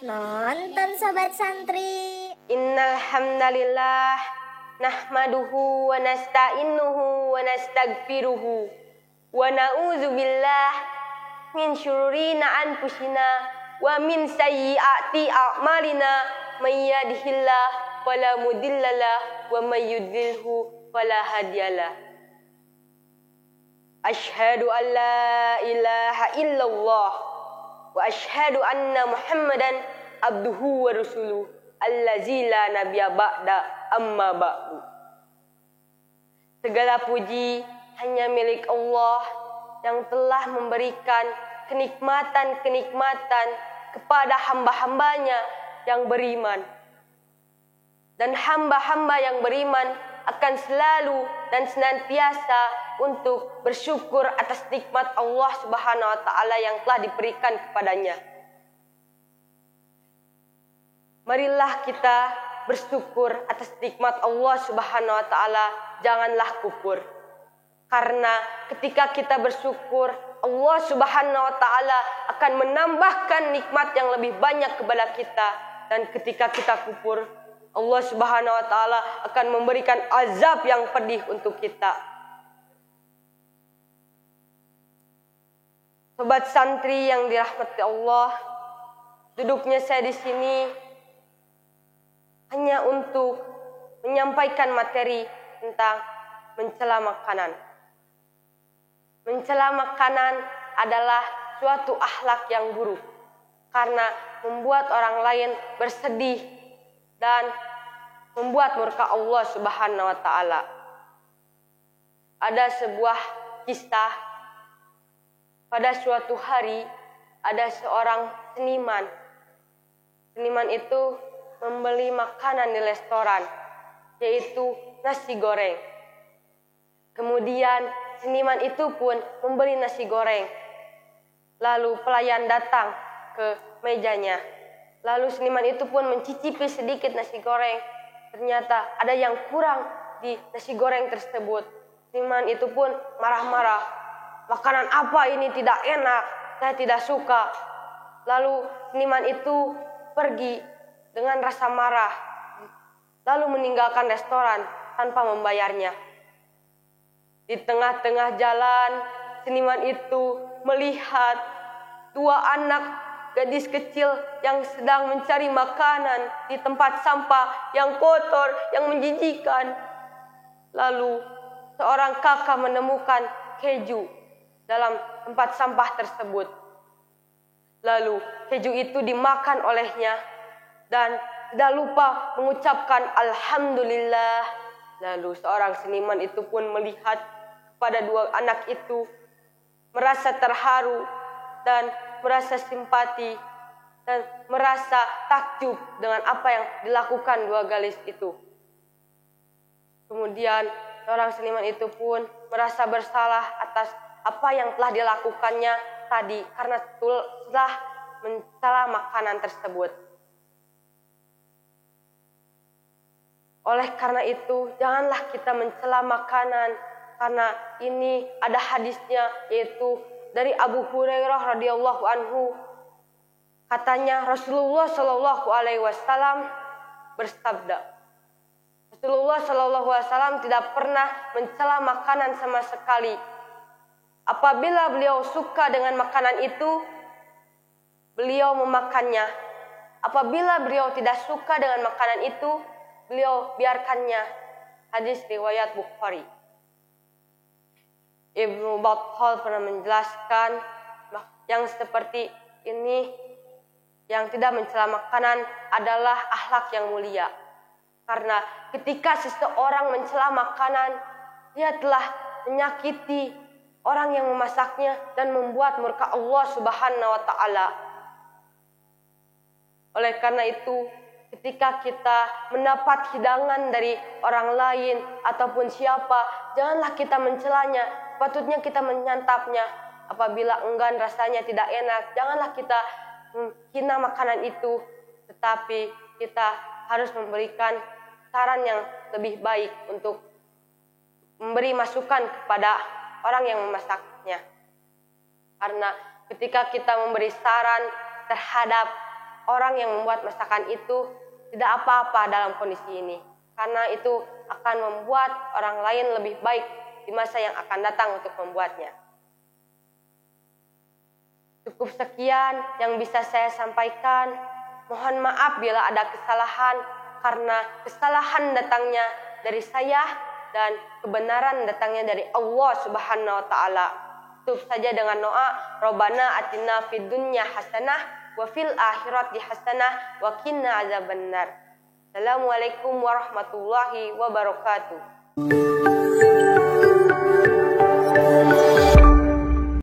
Nonton Sobat Santri. Innal hamdalillah nahmaduhu wa nasta'inuhu wa nastaghfiruhu wa na'udzu billah min syururi anfusina wa min sayyiati a'malina may yahdihillahu fala mudhillalah wa may yudlilhu fala hadiyalah. Asyhadu an la ilaha illallah wa asyhadu anna Muhammadan abduhu wa rasuluh allazi la nabiyya ba'da amma ba'du. Segala puji hanya milik Allah yang telah memberikan kenikmatan-kenikmatan kepada hamba-hambanya yang beriman. Dan hamba-hamba yang beriman akan selalu dan senantiasa untuk bersyukur atas nikmat Allah Subhanahu wa taala yang telah diberikan kepadanya. Marilah kita bersyukur atas nikmat Allah Subhanahu wa taala, janganlah kufur. Karena ketika kita bersyukur, Allah Subhanahu wa taala akan menambahkan nikmat yang lebih banyak kepada kita, dan ketika kita kufur, Allah Subhanahu wa taala akan memberikan azab yang pedih untuk kita. Sobat santri yang dirahmati Allah, duduknya saya di sini hanya untuk menyampaikan materi tentang mencela makanan. Mencela makanan adalah suatu akhlak yang buruk karena membuat orang lain bersedih dan membuat murka Allah Subhanahu wa taala. Ada sebuah kisah. Pada suatu hari ada seorang seniman. Seniman itu membeli makanan di restoran, yaitu nasi goreng. Kemudian seniman itu pun membeli nasi goreng. Lalu pelayan datang ke mejanya. Lalu seniman itu pun mencicipi sedikit nasi goreng. Ternyata ada yang kurang di nasi goreng tersebut. Seniman itu pun marah-marah. Makanan apa ini, tidak enak, saya tidak suka. Lalu seniman itu pergi dengan rasa marah, lalu meninggalkan restoran tanpa membayarnya. Di tengah-tengah jalan, seniman itu melihat dua anak gadis kecil yang sedang mencari makanan di tempat sampah yang kotor, yang menjijikkan. Lalu seorang kakak menemukan keju dalam tempat sampah tersebut. Lalu keju itu dimakan olehnya dan tidak lupa mengucapkan alhamdulillah. Lalu seorang seniman itu pun melihat kepada dua anak itu, merasa terharu dan merasa simpati dan merasa takjub dengan apa yang dilakukan dua gadis itu. Kemudian seorang seniman itu pun merasa bersalah atas apa yang telah dilakukannya tadi karena telah mencela makanan tersebut. Oleh karena itu, janganlah kita mencela makanan, karena ini ada hadisnya, yaitu dari Abu Hurairah radhiyallahu anhu. Katanya Rasulullah Shallallahu alaihi wasallam bersabda, Rasulullah Shallallahu alaihi wasallam tidak pernah mencela makanan sama sekali. Apabila beliau suka dengan makanan itu, beliau memakannya. Apabila beliau tidak suka dengan makanan itu, beliau biarkannya. Hadis riwayat Bukhari. Ibnu Battal pernah menjelaskan yang seperti ini, yang tidak mencela makanan adalah akhlak yang mulia. Karena ketika seseorang mencela makanan, dia telah menyakiti orang yang memasaknya dan membuat murka Allah Subhanahu wa taala. Oleh karena itu, ketika kita mendapat hidangan dari orang lain ataupun siapa, janganlah kita mencelanya, patutnya kita menyantapnya. Apabila enggan rasanya tidak enak, janganlah kita hina makanan itu, tetapi kita harus memberikan saran yang lebih baik untuk memberi masukan kepada orang yang memasaknya. Karena ketika kita memberi saran terhadap orang yang membuat masakan itu tidak apa-apa dalam kondisi ini, karena itu akan membuat orang lain lebih baik di masa yang akan datang untuk membuatnya. Cukup sekian yang bisa saya sampaikan. Mohon maaf bila ada kesalahan, karena kesalahan datangnya dari saya dan kebenaran datangnya dari Allah Subhanahu wa taala. Tutup saja dengan doa, Rabbana atina fid dunya hasanah wa fil akhirati hasanah wa qina azabannar. Assalamualaikum warahmatullahi wabarakatuh.